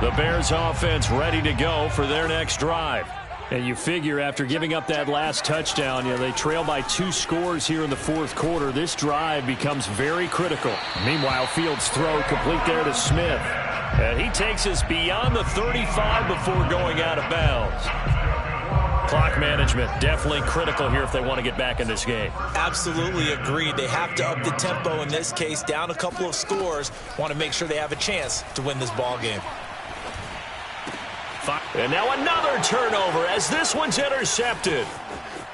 The Bears offense ready to go for their next drive. And you figure after giving up that last touchdown, they trail by 2 scores here in the 4th quarter. This drive becomes very critical. Meanwhile, Fields' throw complete there to Smith. And he takes us beyond the 35 before going out of bounds. Clock management definitely critical here if they want to get back in this game. Absolutely agreed. They have to up the tempo in this case, down a couple of scores. Want to make sure they have a chance to win this ball game. And now another turnover as this one's intercepted.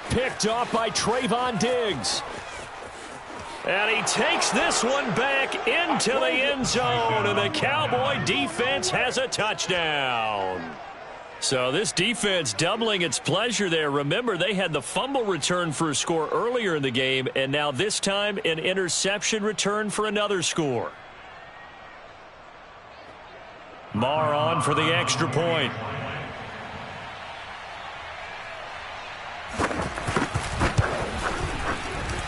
Picked off by Trayvon Diggs. And he takes this one back into the end zone, and the Cowboy defense has a touchdown. So this defense doubling its pleasure there. Remember, they had the fumble return for a score earlier in the game, and now this time an interception return for another score. Marr on for the extra point.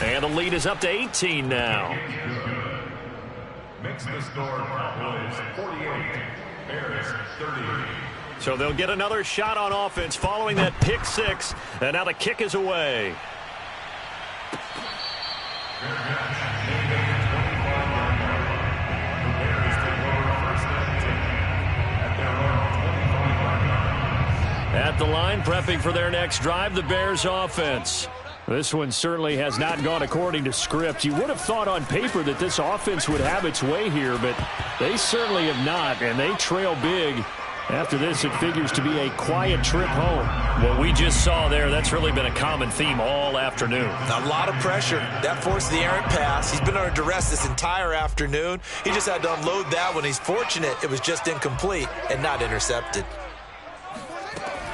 And the lead is up to 18 now. Makes the score Cowboys 48, Bears 30. So they'll get another shot on offense following that pick 6. And now the kick is away. At the line, prepping for their next drive, the Bears offense. This one certainly has not gone according to script. You would have thought on paper that this offense would have its way here, but they certainly have not, and they trail big After this, it figures to be a quiet trip home. What we just saw there, that's really been a common theme all afternoon. A lot of pressure. That forced the errant pass. He's been under duress this entire afternoon. He just had to unload that one. He's fortunate it was just incomplete and not intercepted.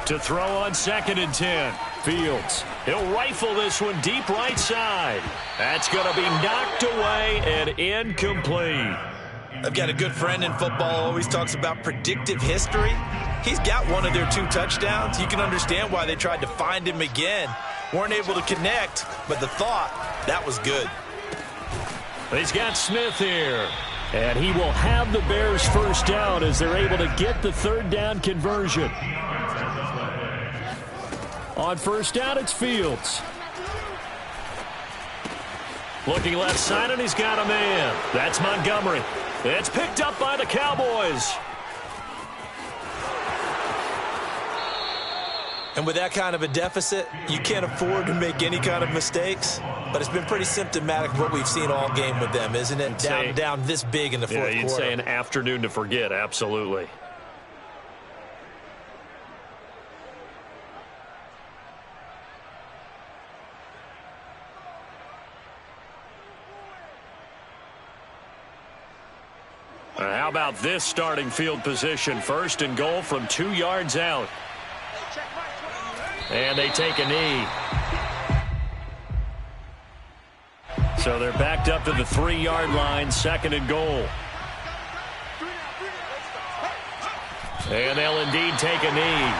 To throw on 2nd and 10. Fields. He'll rifle this one deep right side. That's going to be knocked away and incomplete. I've got a good friend in football, always talks about predictive history. He's got one of their 2 touchdowns. You can understand why they tried to find him again. Weren't able to connect, but the thought, that was good. He's got Smith here. And he will have the Bears first down as they're able to get the 3rd down conversion. On 1st down, it's Fields. Looking left side, and he's got a man. That's Montgomery. It's picked up by the Cowboys. And with that kind of a deficit, you can't afford to make any kind of mistakes. But it's been pretty symptomatic of what we've seen all game with them, isn't it? Down this big in the fourth quarter. Yeah, you'd say an afternoon to forget, absolutely. How about this starting field position? 1st and goal from 2 yards out. And they take a knee. So they're backed up to the 3-yard line, 2nd and goal. And they'll indeed take a knee.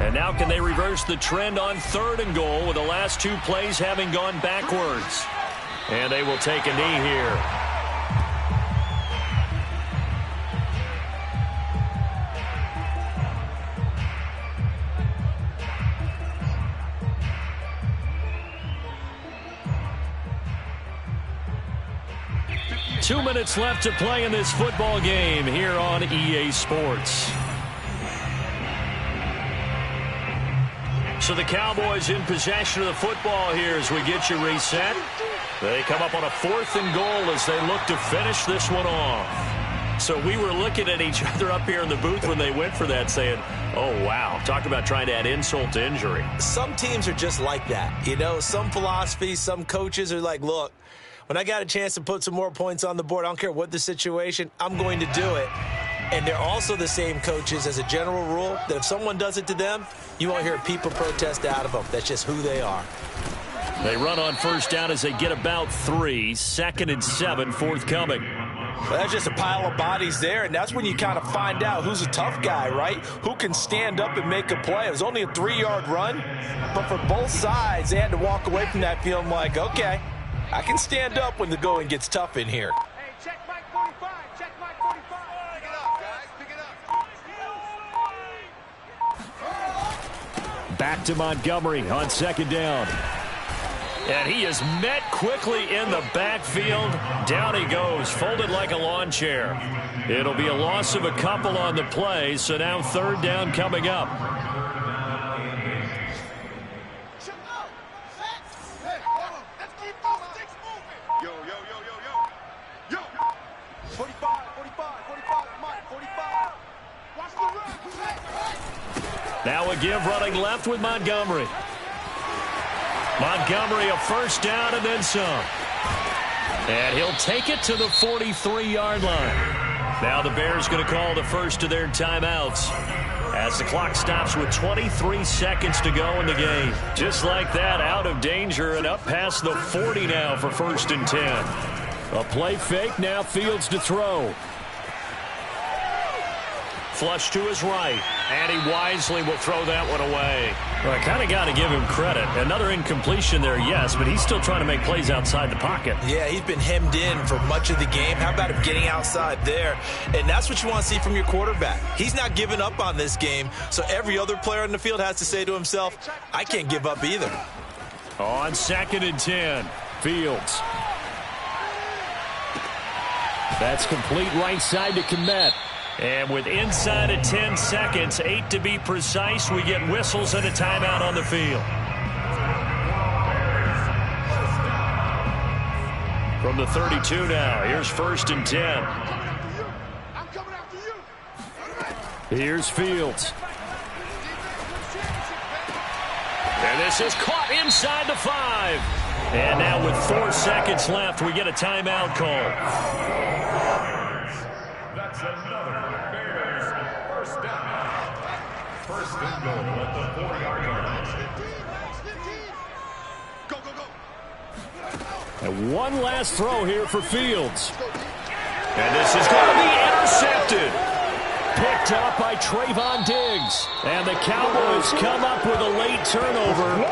And now can they reverse the trend on 3rd and goal with the last 2 plays having gone backwards? And they will take a knee here. Two minutes left to play in this football game here on EA Sports. So the Cowboys in possession of the football here as we get you reset. They come up on a 4th and goal as they look to finish this one off. So we were looking at each other up here in the booth when they went for that saying, oh, wow. Talk about trying to add insult to injury. Some teams are just like that. You know, some philosophies, some coaches are like, look, when I got a chance to put some more points on the board, I don't care what the situation, I'm going to do it. And they're also the same coaches as a general rule that if someone does it to them, you won't hear people protest out of them. That's just who they are. They run on 1st down as they get about 3. 2nd and 7 forthcoming. Well, that's just a pile of bodies there, and that's when you kind of find out who's a tough guy, right? Who can stand up and make a play. It was only a 3-yard run, but for both sides, they had to walk away from that feeling like, okay, I can stand up when the going gets tough in here. Hey, check Mike 45. Check Mike 45. Pick it up, guys. Pick it up. Back to Montgomery on 2nd down. And he is met quickly in the backfield. Down he goes, folded like a lawn chair. It'll be a loss of a couple on the play, so now 3rd down coming up. Now a give running left with Montgomery. Montgomery a 1st down and then some. And he'll take it to the 43-yard line. Now the Bears going to call the first of their timeouts as the clock stops with 23 seconds to go in the game. Just like that, out of danger and up past the 40 now for 1st and 10. A play fake, now Fields to throw. Flush to his right, and he wisely will throw that one away. Well, I kind of got to give him credit. Another incompletion there, yes, but he's still trying to make plays outside the pocket. Yeah, he's been hemmed in for much of the game. How about him getting outside there? And that's what you want to see from your quarterback. He's not giving up on this game, so every other player in the field has to say to himself, I can't give up either. On 2nd and 10, Fields. That's complete right side to Kmet. And with inside of 10 seconds, 8 to be precise, we get whistles and a timeout on the field. From the 32 now, here's 1st and 10. I'm coming after you. Here's Fields. And this is caught inside the 5. And now with 4 seconds left, we get a timeout call. That's another Bears first down. 1st and goal at the 4-yard line. Go, go, go. And one last throw here for Fields. And this is going to be intercepted. Picked up by Trayvon Diggs. And the Cowboys come up with a late turnover.